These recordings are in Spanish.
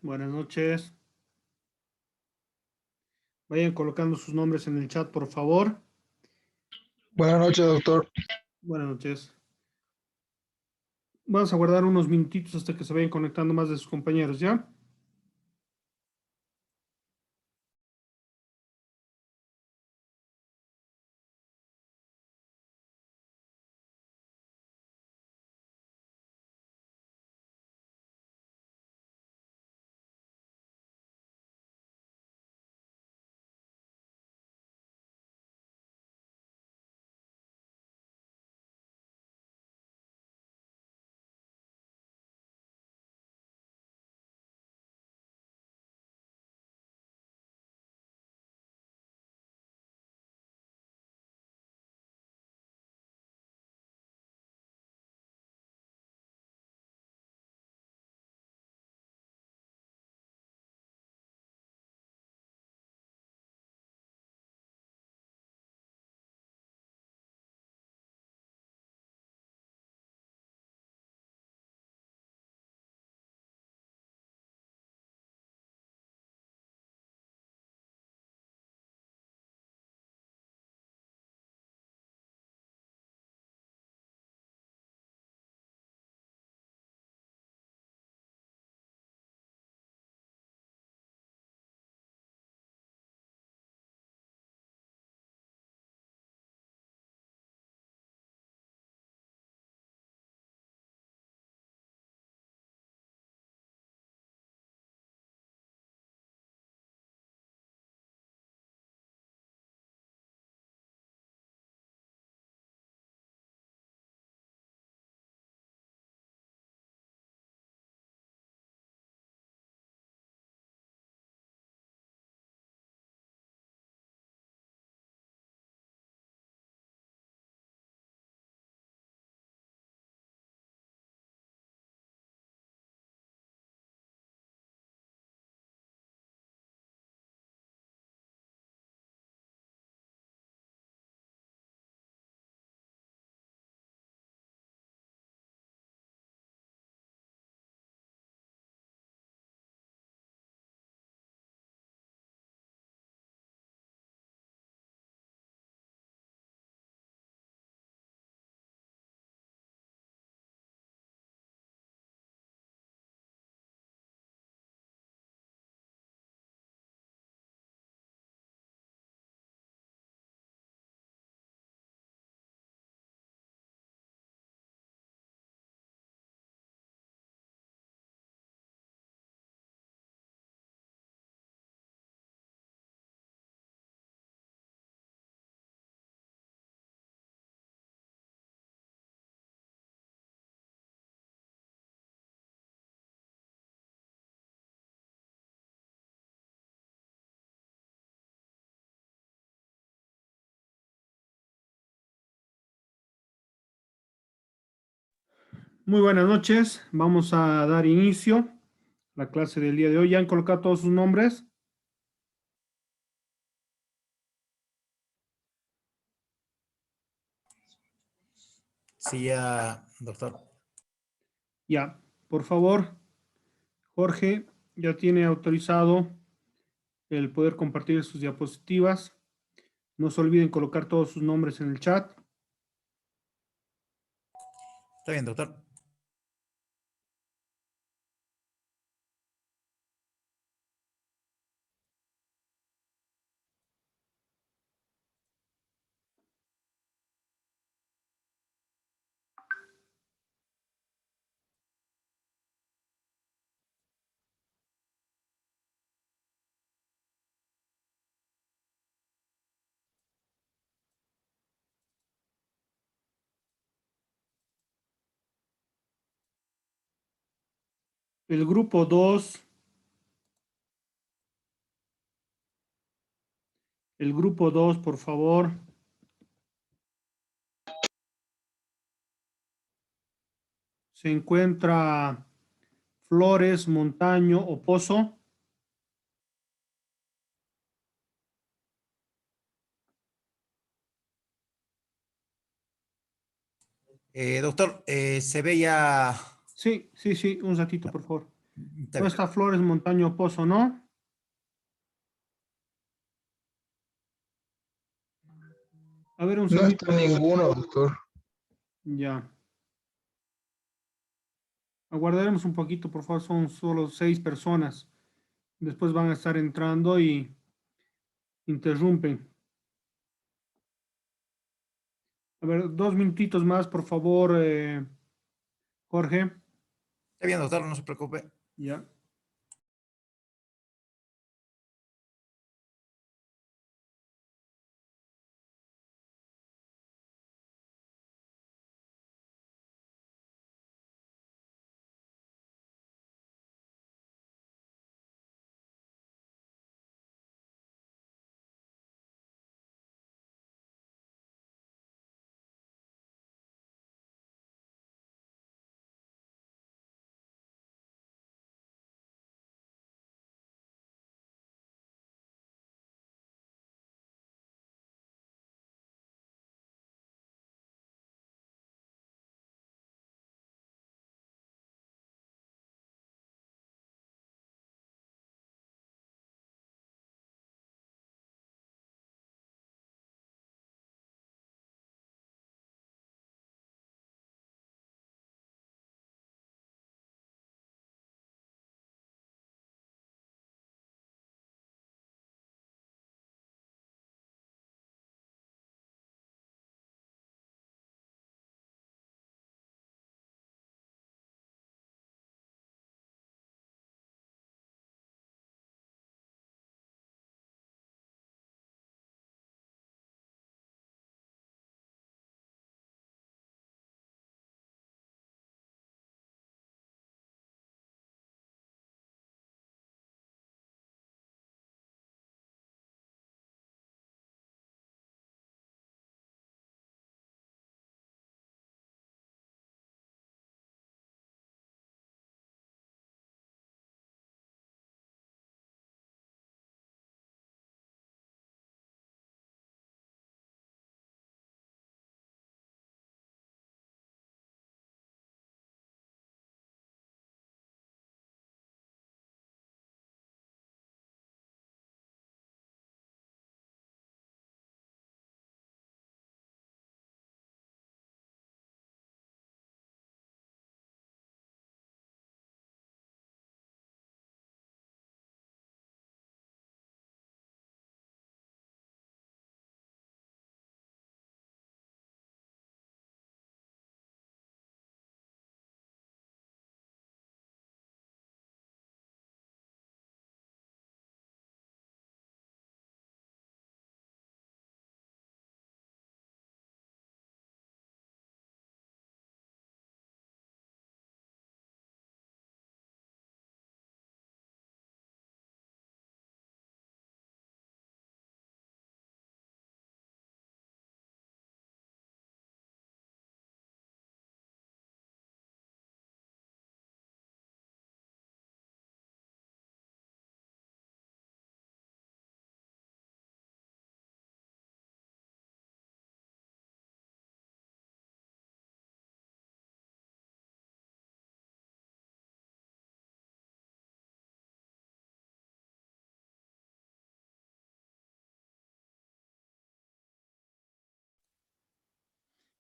Buenas noches. Vayan colocando sus nombres en el chat, por favor. Buenas noches, doctor. Buenas noches. Vamos a guardar unos minutitos hasta que se vayan conectando más de sus compañeros, ¿ya? Muy buenas noches. Vamos a dar inicio a la clase del día de hoy. ¿Ya han colocado todos sus nombres? Sí, ya, doctor. Ya. Por favor, Jorge, ya tiene autorizado el poder compartir sus diapositivas. No se olviden colocar todos sus nombres en el chat. Está bien, doctor. El grupo 2. El grupo 2, por favor. Se encuentra Flores, Montaño o Pozo. Doctor, se ve ya. Sí, un ratito, por favor. Está No bien. está Flores Montaño Pozo, ¿no? A ver, un No segundito. está ninguno, doctor. Ya. Aguardaremos un poquito, por favor, son solo 6 personas. Después van a estar entrando y interrumpen. A ver, 2 minutitos más, por favor, Jorge. Está bien, doctor, no se preocupe. Ya.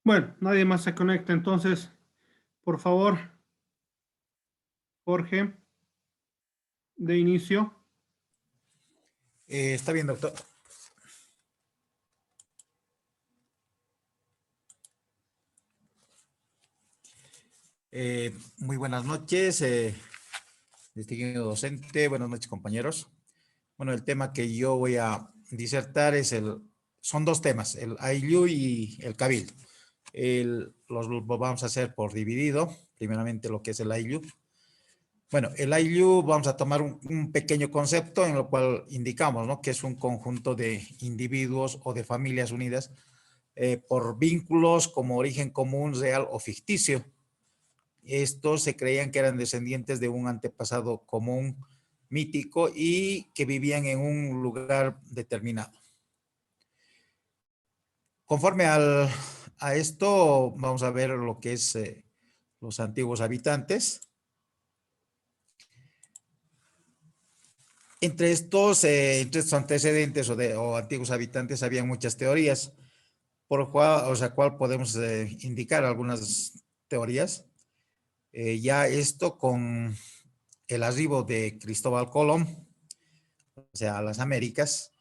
Bueno, nadie más se conecta, entonces, por favor, Jorge, de inicio. Está bien, doctor. Muy buenas noches, distinguido docente. Buenas noches, compañeros. Bueno, el tema que yo voy a disertar son dos temas, el ILU y el cabildo. Los vamos a hacer por dividido, primeramente lo que es el ILU. Bueno, el ILU vamos a tomar un pequeño concepto en lo cual indicamos, ¿no?, que es un conjunto de individuos o de familias unidas por vínculos como origen común, real o ficticio. Estos se creían que eran descendientes de un antepasado común mítico y que vivían en un lugar determinado. Conforme a esto, vamos a ver lo que es los antiguos habitantes. Entre estos antecedentes o antiguos habitantes había muchas teorías, por cual podemos indicar algunas teorías. Ya esto con el arribo de Cristóbal Colón, o sea, a las Américas,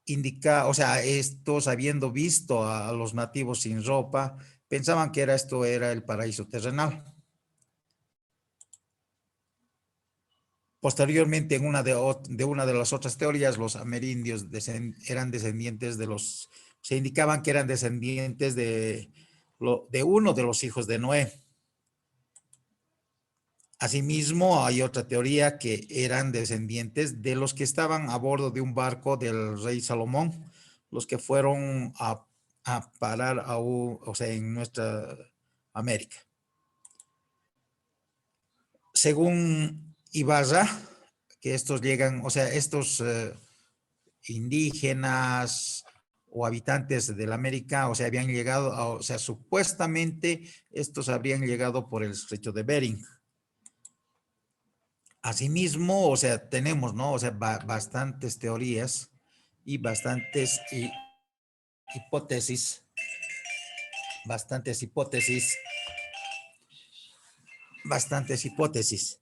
indica, o sea, estos habiendo visto a los nativos sin ropa, pensaban que esto era el paraíso terrenal. Posteriormente, en una de las otras teorías, los amerindios eran descendientes se indicaban que eran descendientes de uno de los hijos de Noé. Asimismo, hay otra teoría que eran descendientes de los que estaban a bordo de un barco del rey Salomón, los que fueron a parar o sea, en nuestra América. Según Ibarra, que estos llegan, o sea, estos indígenas o habitantes de la América, o sea, habían llegado, o sea, supuestamente estos habrían llegado por el estrecho de Bering. Asimismo, o sea, tenemos, ¿no? O sea, bastantes teorías y hipótesis, bastantes hipótesis, bastantes hipótesis.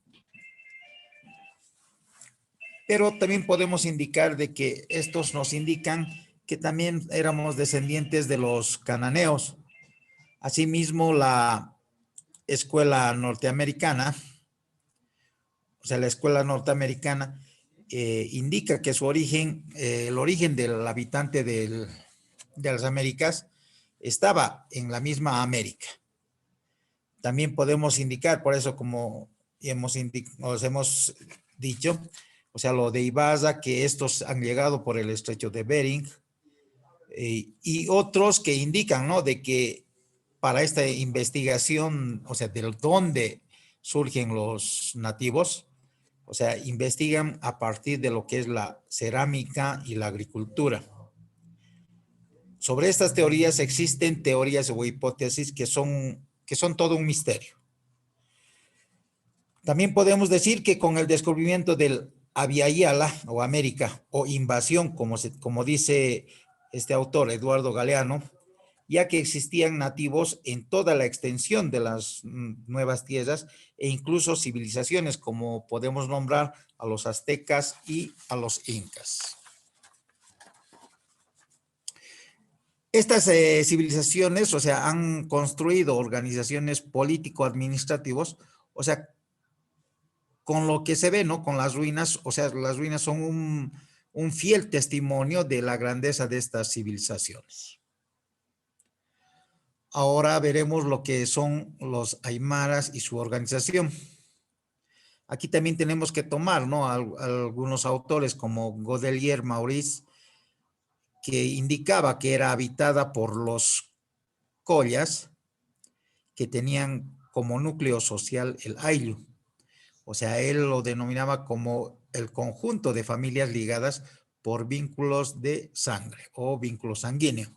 Pero también podemos indicar de que estos nos indican que también éramos descendientes de los cananeos. Asimismo, la escuela norteamericana, o sea, la escuela norteamericana indica que su origen, el origen del habitante de las Américas estaba en la misma América. También podemos indicar, por eso como os hemos dicho, o sea, lo de Ibarra, que estos han llegado por el estrecho de Bering, y otros que indican, ¿no? De que para esta investigación, o sea, de dónde surgen los nativos, o sea, investigan a partir de lo que es la cerámica y la agricultura. Sobre estas teorías existen teorías o hipótesis que son todo un misterio. También podemos decir que con el descubrimiento del Abya-Yala o América o invasión, como dice este autor, Eduardo Galeano, ya que existían nativos en toda la extensión de las nuevas tierras e incluso civilizaciones, como podemos nombrar a los aztecas y a los incas. Estas civilizaciones, o sea, han construido organizaciones político-administrativos, o sea, con lo que se ve, ¿no? Con las ruinas, o sea, las ruinas son un fiel testimonio de la grandeza de estas civilizaciones. Ahora veremos lo que son los aymaras y su organización. Aquí también tenemos que tomar, ¿no? Algunos autores como Godelier Maurice, que indicaba que era habitada por los collas, que tenían como núcleo social el Ayllu. O sea, él lo denominaba como el conjunto de familias ligadas por vínculos de sangre o vínculo sanguíneo.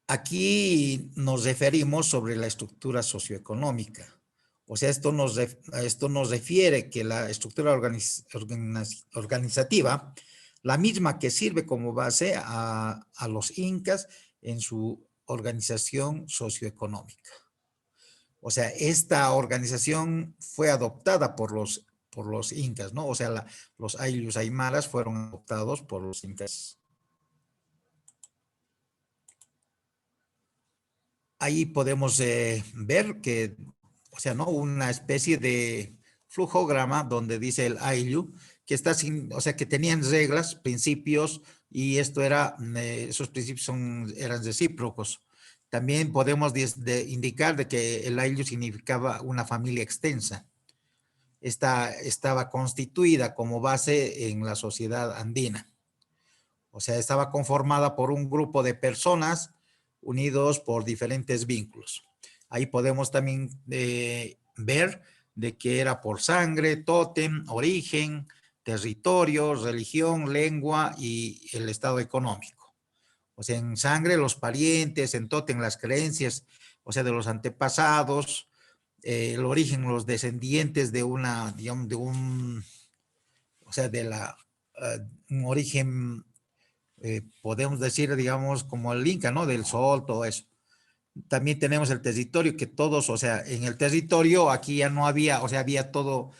Aquí nos referimos sobre la estructura socioeconómica. O sea, esto nos refiere que la estructura organizativa, la misma que sirve como base a los incas en su organización socioeconómica. O sea, esta organización fue adoptada por los incas, ¿no? O sea, los ayllus aymaras fueron adoptados por los incas. Ahí podemos ver que, o sea, ¿no? Una especie de flujograma donde dice el ayllu, que está o sea, que tenían reglas, principios, y esos principios eran recíprocos. También podemos indicar de que el ayllu significaba una familia extensa. Estaba constituida como base en la sociedad andina. O sea, estaba conformada por un grupo de personas unidos por diferentes vínculos. Ahí podemos también ver de que era por sangre, tótem, origen, territorio, religión, lengua y el estado económico. O sea, en sangre los parientes, en tótem las creencias, o sea, de los antepasados, el origen, los descendientes de una, digamos, o sea, un origen, podemos decir, digamos, como el Inca, ¿no? Del sol, todo eso. También tenemos el territorio, que todos, o sea, en el territorio aquí ya no había, o sea, había todo,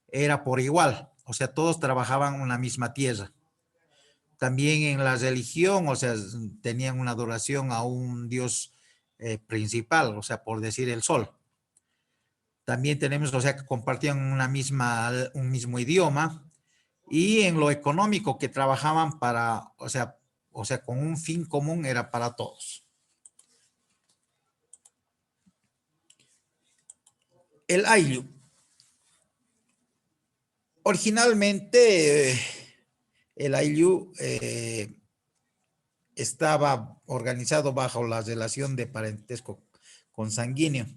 era por igual, o sea, todos trabajaban en la misma tierra. También en la religión, o sea, tenían una adoración a un dios principal, o sea, por decir el sol. También tenemos, o sea, que compartían un mismo idioma, y en lo económico que trabajaban para, o sea, con un fin común era para todos. El Ayllu. Originalmente, el Ayllu estaba organizado bajo la relación de parentesco consanguíneo.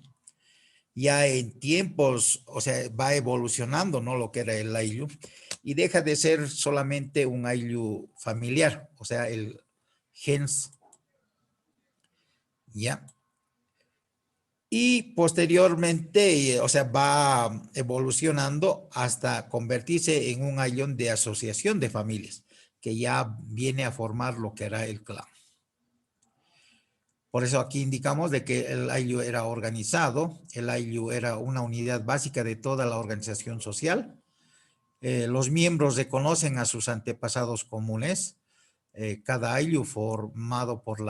Ya en tiempos, o sea, va evolucionando, ¿no? Lo que era el Ayllu, y deja de ser solamente un Ayllu familiar, o sea, el gens, ¿ya? Y posteriormente, o sea, va evolucionando hasta convertirse en un ayllón de asociación de familias, que ya viene a formar lo que era el clan. Por eso aquí indicamos de que el ayllu era organizado, el ayllu era una unidad básica de toda la organización social. Los miembros reconocen a sus antepasados comunes. Cada ayllu formado por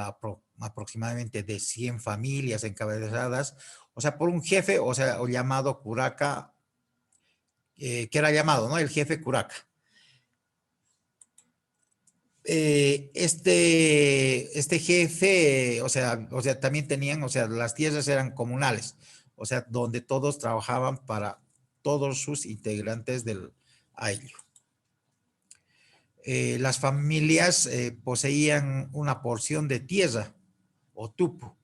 aproximadamente de 100 familias encabezadas, o sea, por un jefe, o sea, o llamado curaca, que era llamado, ¿no? El jefe curaca. Este jefe, o sea, también tenían, o sea, las tierras eran comunales, o sea, donde todos trabajaban para todos sus integrantes del ayllu. Las familias poseían una porción de tierra o tupu,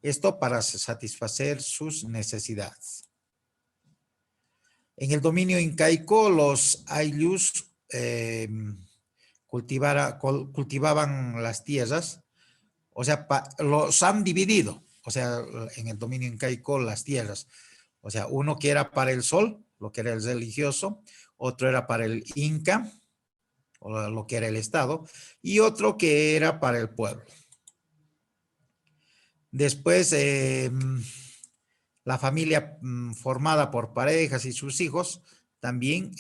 esto para satisfacer sus necesidades. En el dominio incaico, los ayllus cultivaban las tierras, o sea, los han dividido, o sea, en el dominio incaico las tierras, o sea, uno que era para el sol, lo que era el religioso, otro era para el inca, o lo que era el Estado, y otro que era para el pueblo. Después, la familia formada por parejas y sus hijos también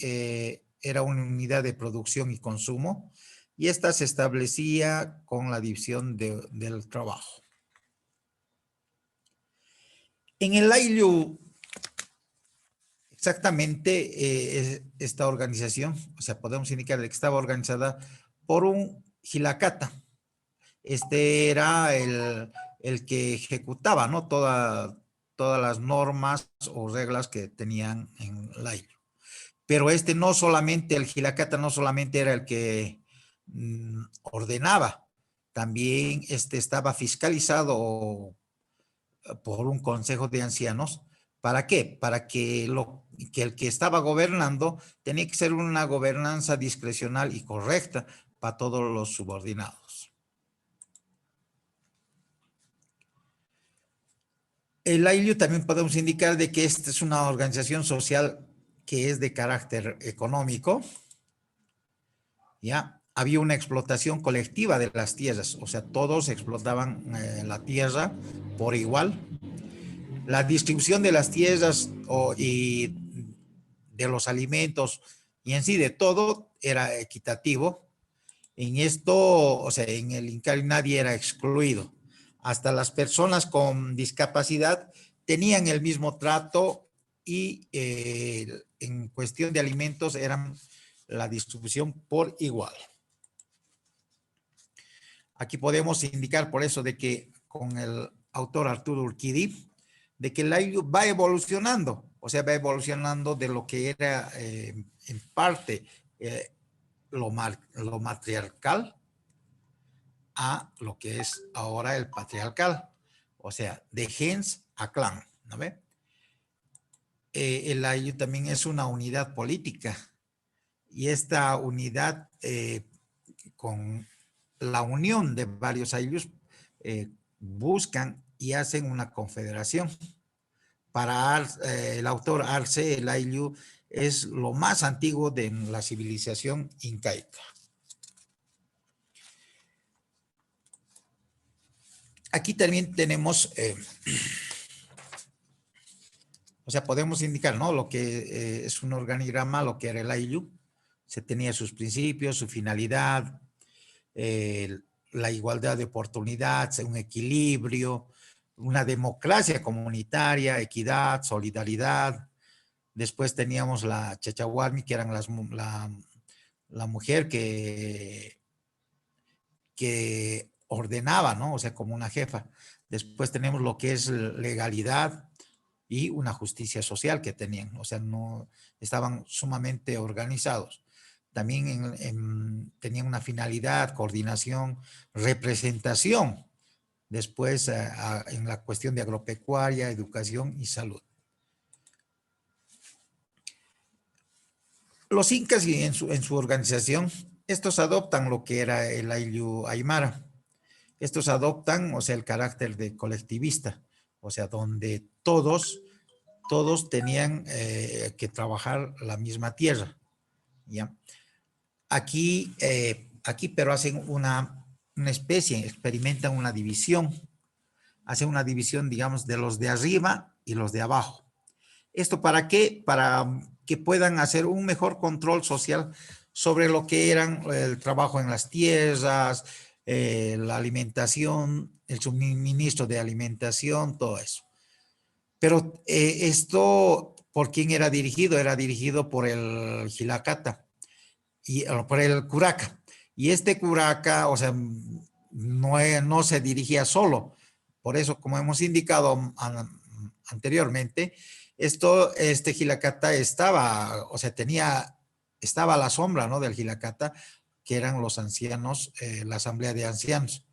era una unidad de producción y consumo, y esta se establecía con la división del trabajo. En el ayllu, exactamente esta organización, o sea, podemos indicar que estaba organizada por un hilakata. Este era el que ejecutaba, ¿no? Todas las normas o reglas que tenían en el ayllu. Pero este no solamente, el hilakata no solamente era el que ordenaba, también estaba fiscalizado por un consejo de ancianos. ¿Para qué? Para que el que estaba gobernando tenía que ser una gobernanza discrecional y correcta para todos los subordinados. El ayllu también podemos indicar de que esta es una organización social que es de carácter económico. Ya había una explotación colectiva de las tierras, o sea, todos explotaban la tierra por igual. La distribución de las tierras y de los alimentos y en sí de todo era equitativo. En esto, o sea, en el Incavi nadie era excluido. Hasta las personas con discapacidad tenían el mismo trato, y en cuestión de alimentos eran la distribución por igual. Aquí podemos indicar por eso de que con el autor Arturo Urquidi, de que el ayllu va evolucionando, o sea, va evolucionando de lo que era en parte lo matriarcal a lo que es ahora el patriarcal, o sea, de gens a clan, ¿no ve? El ayllu también es una unidad política, y esta unidad con la unión de varios ayllus buscan y hacen una confederación para el autor Arce, el Ayllu es lo más antiguo de la civilización incaica. Aquí también tenemos, o sea, podemos indicar, ¿no? Lo que es un organigrama, lo que era el Ayllu. Se tenía sus principios, su finalidad, la igualdad de oportunidad, un equilibrio, una democracia comunitaria, equidad, solidaridad. Después teníamos la Chachahualmi, que eran la mujer que ordenaba, ¿no? O sea, como una jefa. Después tenemos lo que es legalidad y una justicia social que tenían, o sea, no estaban sumamente organizados. También tenían una finalidad, coordinación, representación. Después, en la cuestión de agropecuaria, educación y salud. Los incas en su organización, estos adoptan lo que era el Ayllu Aymara. Estos adoptan, o sea, el carácter de colectivista, o sea, donde todos tenían que trabajar la misma tierra, ¿ya? Aquí pero hacen una especie, experimentan una división, hacen una división, digamos, de los de arriba y los de abajo. ¿Esto para qué? Para que puedan hacer un mejor control social sobre lo que eran el trabajo en las tierras, la alimentación, el suministro de alimentación, todo eso. Pero esto, ¿por quién era dirigido? Era dirigido por el Jilacata, y por el curaca. Y este curaca, o sea, no se dirigía solo. Por eso, como hemos indicado anteriormente, este Jilacata estaba, o sea, estaba a la sombra, ¿no? Del Jilacata, que eran los ancianos, la asamblea de ancianos.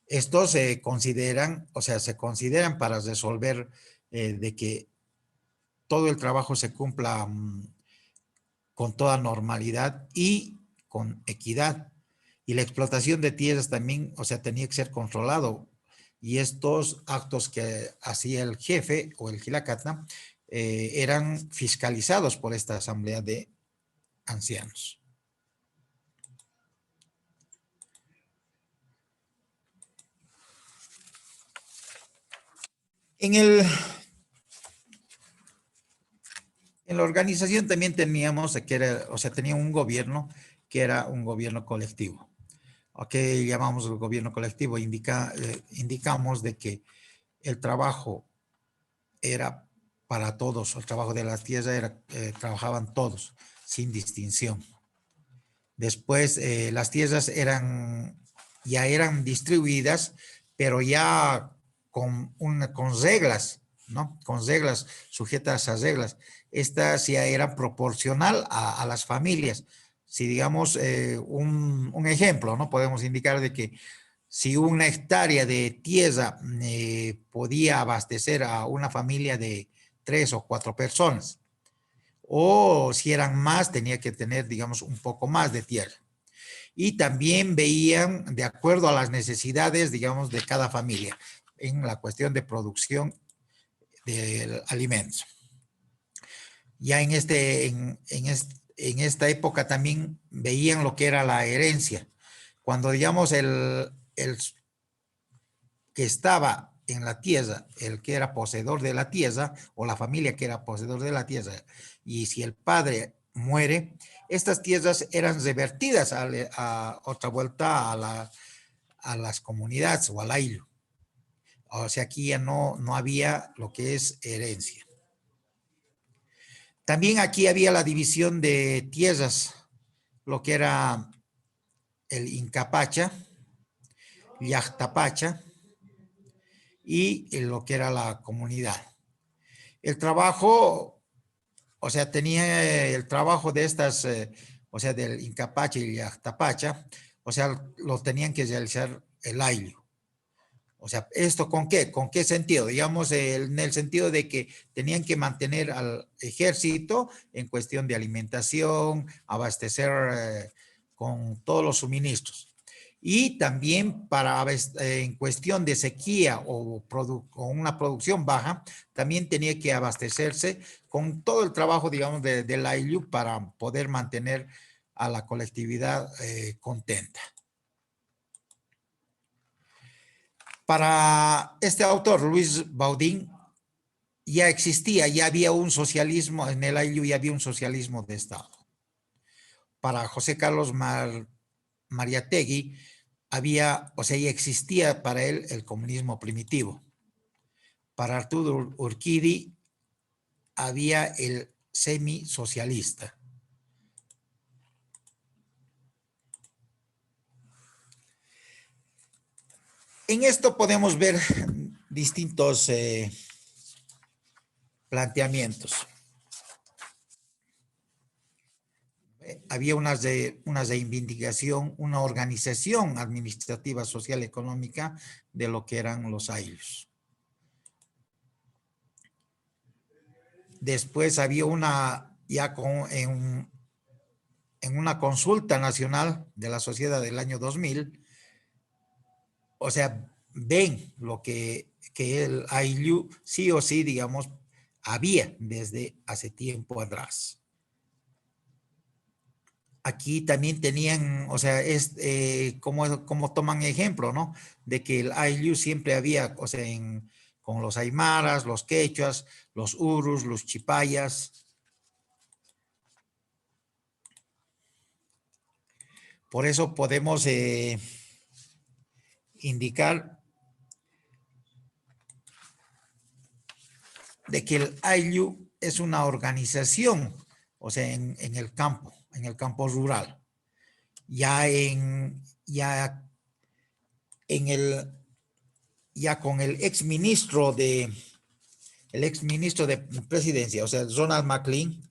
Estos se consideran, o sea, se consideran para resolver de que todo el trabajo se cumpla con toda normalidad y con equidad. Y la explotación de tierras también, o sea, tenía que ser controlado. Y estos actos que hacía el jefe o el Jilacata eran fiscalizados por esta asamblea de ancianos. En la organización también teníamos, o sea, tenía un gobierno que era un gobierno colectivo. ¿A qué llamamos el gobierno colectivo? Indicamos de que el trabajo era para todos, el trabajo de la tierra trabajaban todos, sin distinción. Después las tierras ya eran distribuidas, pero ya con reglas, ¿no? Con reglas, sujetas a reglas. Estas ya eran proporcional a las familias. Si digamos un ejemplo, ¿no? Podemos indicar de que si una hectárea de tierra podía abastecer a una familia de 3 o 4 personas, o si eran más, tenía que tener, digamos, un poco más de tierra. Y también veían de acuerdo a las necesidades, digamos, de cada familia en la cuestión de producción de alimentos. Ya en esta época también veían lo que era la herencia. Cuando, digamos, el que estaba en la tierra, el que era poseedor de la tierra, o la familia que era poseedor de la tierra, y si el padre muere, estas tierras eran revertidas a otra vuelta a las comunidades o al ayllu. O sea, aquí ya no había lo que es herencia. También aquí había la división de tierras, lo que era el Incapacha, Llactapacha y lo que era la comunidad. El trabajo, o sea, tenía el trabajo de estas, o sea, del Incapacha y Llactapacha, o sea, lo tenían que realizar el ayllu. O sea, ¿esto con qué? ¿Con qué sentido? Digamos, en el sentido de que tenían que mantener al ejército en cuestión de alimentación, abastecer con todos los suministros. y también para en cuestión de sequía o una producción baja, también tenía que abastecerse con todo el trabajo, digamos, de la ILU para poder mantener a la colectividad contenta. Para este autor, Luis Baudín, ya existía, ya había un socialismo, en el ILU ya había un socialismo de Estado. Para José Carlos Mariátegui, había, o sea, ya existía para él el comunismo primitivo. Para Arturo Urquidi había el semisocialista. En esto podemos ver distintos planteamientos. Había unas de reivindicación, una organización administrativa, social, económica de lo que eran los ayllus. Después había una, ya en una consulta nacional de la sociedad del año 2000, o sea, ven lo que el ayllu sí o sí, digamos, había desde hace tiempo atrás. Aquí también tenían, o sea, como toman ejemplo, ¿no? De que el ayllu siempre había, o sea, con los aymaras, los quechuas, los urus, los chipayas. Por eso podemos indicar de que el ayllu es una organización, o sea, en el campo rural. Ya con el exministro de presidencia, o sea, Ronald McLean,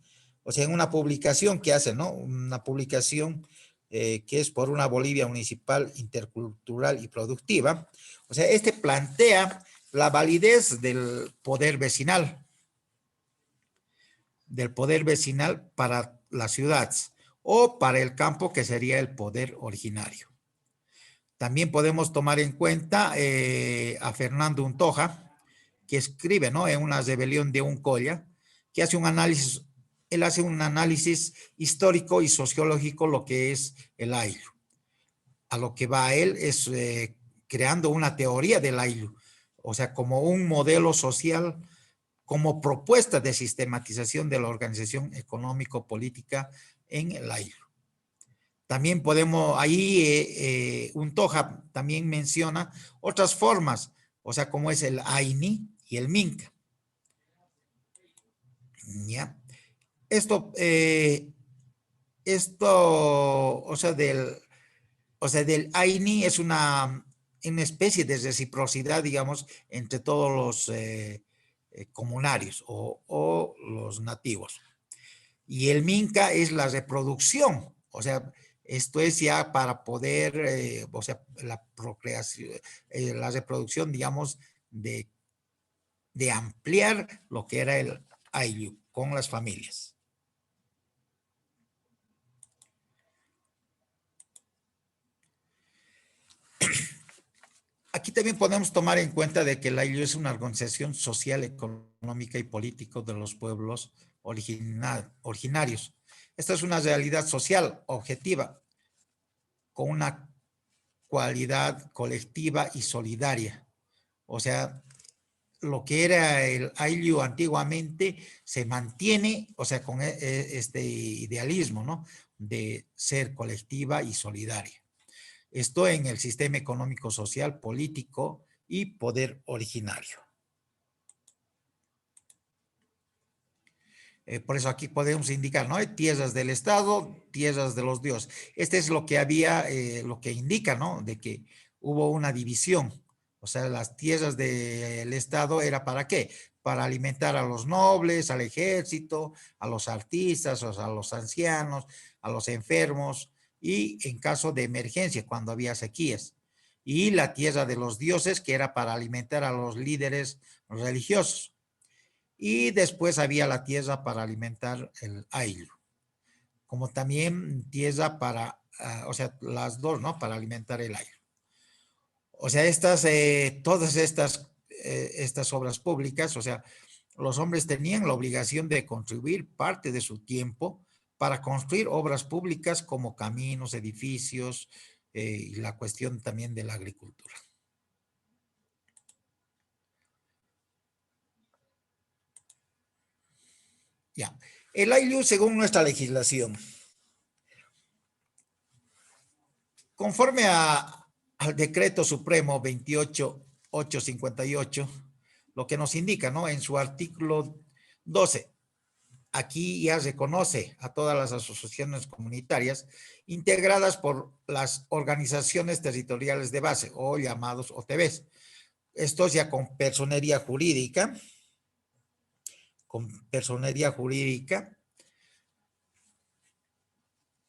o sea, en una publicación que hace, ¿no? Una publicación que es por una Bolivia municipal, intercultural y productiva. O sea, plantea la validez del poder vecinal para las ciudades o para el campo, que sería el poder originario. También podemos tomar en cuenta a Fernando Untoja, que escribe, ¿no? En una rebelión de un colla, que hace un análisis, él hace un análisis histórico y sociológico lo que es el ayllu. A lo que va a él es creando una teoría del ayllu, o sea, como un modelo social, como propuesta de sistematización de la organización económico-política en el ayllu. También podemos, ahí Untoja también menciona otras formas, o sea, como es el AINI y el Minca. ¿Ya? Esto, o sea, del AINI es una especie de reciprocidad, digamos, entre todos los comunarios o los nativos. Y el Minca es la reproducción, o sea, esto es ya para poder, o sea, la procreación, la reproducción, digamos, de ampliar lo que era el ayllu con las familias. Aquí también podemos tomar en cuenta de que el ayllu es una organización social, económica y política de los pueblos originarios. Esta es una realidad social objetiva con una cualidad colectiva y solidaria. O sea, lo que era el ayllu antiguamente se mantiene, o sea, con este idealismo, ¿no? De ser colectiva y solidaria. Esto en el sistema económico, social, político y poder originario. Por eso aquí podemos indicar, ¿no? Hay tierras del Estado, tierras de los dioses. Este es lo que había, lo que indica, ¿no? De que hubo una división. O sea, las tierras del Estado era ¿para qué? Para alimentar a los nobles, al ejército, a los artistas, o sea, a los ancianos, a los enfermos y en caso de emergencia, cuando había sequías. Y la tierra de los dioses, que era para alimentar a los líderes religiosos. Y después había la tierra para alimentar el ayllu, como también tierra para o sea, las dos, ¿no? Para alimentar el aire. O sea, todas estas obras públicas, o sea, los hombres tenían la obligación de contribuir parte de su tiempo para construir obras públicas como caminos, edificios, y la cuestión también de la agricultura. Ya. El ILU, según nuestra legislación, conforme al decreto supremo 28858, lo que nos indica, ¿no? En su artículo 12, aquí ya reconoce a todas las asociaciones comunitarias integradas por las organizaciones territoriales de base o llamados OTBs. Estos ya con personería jurídica,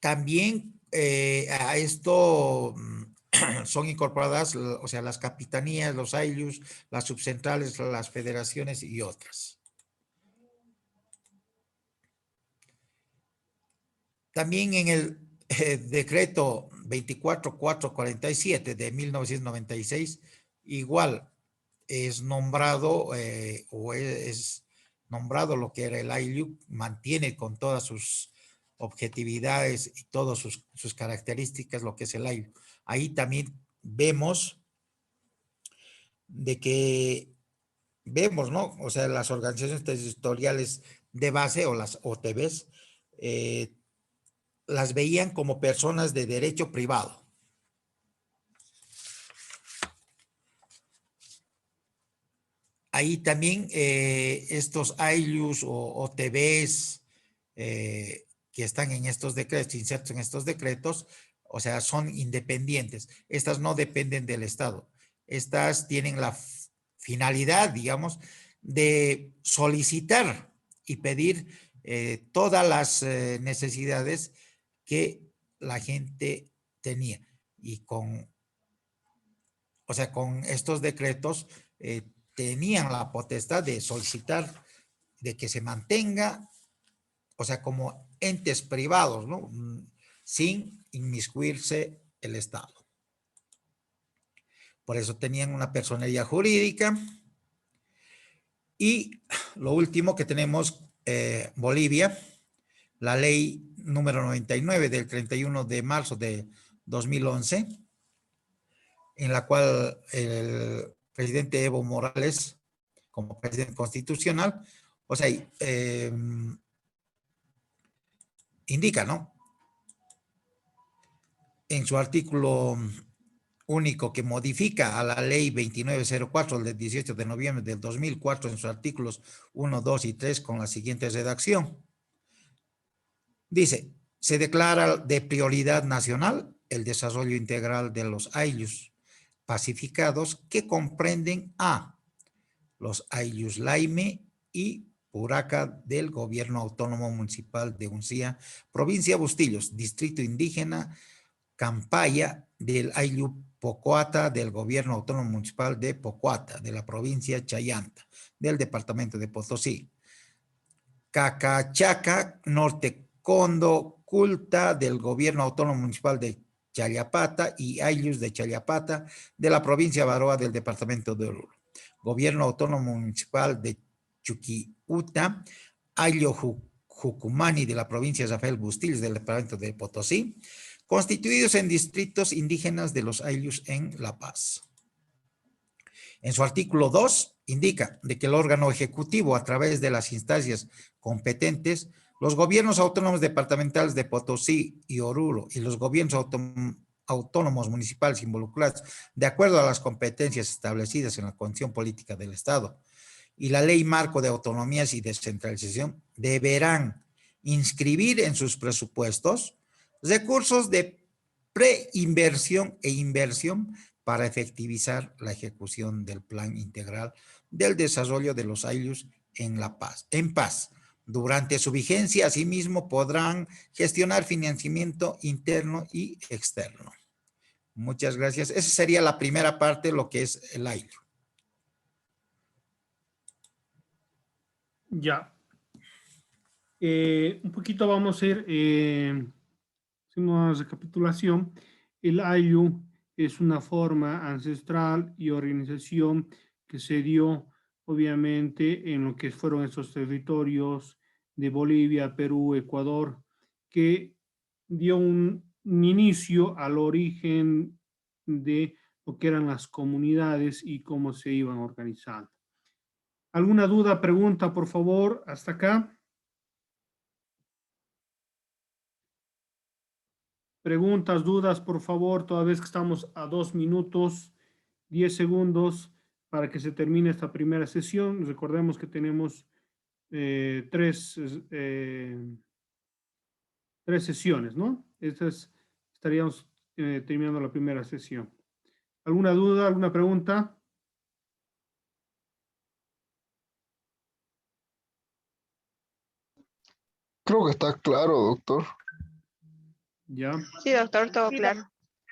También a esto son incorporadas, o sea, las capitanías, los AILUs, las subcentrales, las federaciones y otras. También en el decreto 24447 de 1996, igual es nombrado o es nombrado lo que era el AILU, mantiene con todas sus objetividades y todas sus características lo que es el AILU. Ahí también vemos ¿no? O sea, las organizaciones territoriales de base o las OTBs las veían como personas de derecho privado. Ahí también estos AILUs o OTBs que están en estos decretos, insertos en estos decretos, o sea, son independientes. Estas no dependen del Estado. Estas tienen la finalidad, digamos, de solicitar y pedir todas las necesidades que la gente tenía. Y con estos decretos tenían la potestad de solicitar de que se mantenga, o sea, como entes privados, ¿no? Sin inmiscuirse el Estado. Por eso tenían una personería jurídica. Y lo último que tenemos, Bolivia, la ley número 99 del 31 de marzo de 2011, en la cual el presidente Evo Morales, como presidente constitucional, o sea, indica, ¿no? En su artículo único que modifica a la ley 2904 del 18 de noviembre del 2004 en sus artículos 1, 2 y 3 con la siguiente redacción. Dice, se declara de prioridad nacional el desarrollo integral de los AILUs pacificados que comprenden a los AILUs Laime y Puraca del Gobierno Autónomo Municipal de Uncía, Provincia Bustillos, Distrito Indígena Campaya del AILU Pocoata del Gobierno Autónomo Municipal de Pocoata, de la provincia Chayanta, del Departamento de Potosí. Cacachaca, Norte Condo, Culta del Gobierno Autónomo Municipal de Chayapata y Ayllus de Chayapata de la provincia Baroa del Departamento de Oruro. Gobierno Autónomo Municipal de Chuquiuta, Ayllo Jucumani de la provincia Rafael Bustillos del Departamento de Potosí, constituidos en distritos indígenas de los Ayllus en La Paz. En su artículo 2 indica de que el órgano ejecutivo a través de las instancias competentes, los gobiernos autónomos departamentales de Potosí y Oruro y los gobiernos autónomos municipales involucrados de acuerdo a las competencias establecidas en la Constitución Política del Estado y la Ley Marco de Autonomías y Descentralización deberán inscribir en sus presupuestos recursos de preinversión e inversión para efectivizar la ejecución del Plan Integral del Desarrollo de los AILUs en paz. Durante su vigencia, asimismo, podrán gestionar financiamiento interno y externo. Muchas gracias. Esa sería la primera parte, lo que es el AILU. Ya. Un poquito vamos a ir haciendo una recapitulación, el Ayllu es una forma ancestral y organización que se dio obviamente en lo que fueron esos territorios de Bolivia, Perú, Ecuador, que dio un inicio al origen de lo que eran las comunidades y cómo se iban organizando. ¿Alguna duda, pregunta, por favor, hasta acá? Preguntas, dudas, por favor, toda vez que estamos a 2 minutos, 10 segundos para que se termine esta primera sesión. Recordemos que tenemos tres sesiones, ¿no? Estaríamos terminando la primera sesión. ¿Alguna duda, alguna pregunta? Creo que está claro, doctor. Ya, Sí, doctor, todo Sí, claro.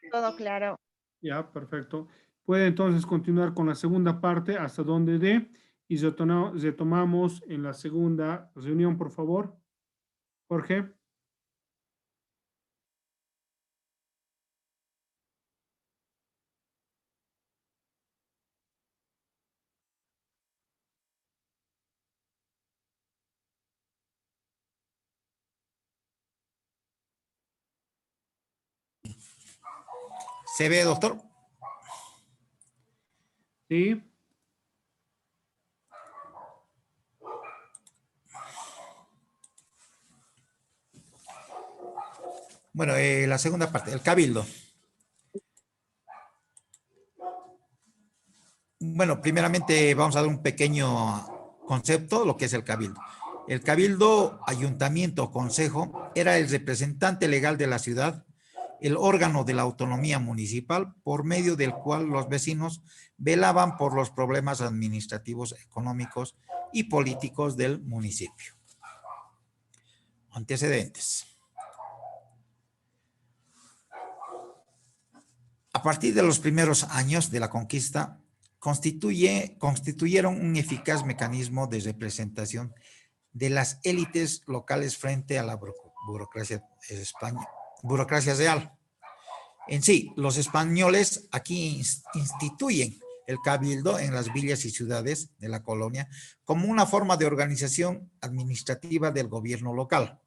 Todo claro. ya, perfecto. Puede entonces continuar con la segunda parte hasta donde dé y retomamos en la segunda reunión, por favor. Jorge. ¿Se ve, doctor? Sí. Bueno, la segunda parte, el cabildo. Bueno, primeramente vamos a dar un pequeño concepto de lo que es el cabildo. El cabildo, ayuntamiento o consejo era el representante legal de la ciudad, el órgano de la autonomía municipal por medio del cual los vecinos velaban por los problemas administrativos, económicos y políticos del municipio. Antecedentes. A partir de los primeros años de la conquista, constituyeron un eficaz mecanismo de representación de las élites locales frente a la burocracia real. En sí, los españoles aquí instituyen el cabildo en las villas y ciudades de la colonia como una forma de organización administrativa del gobierno local.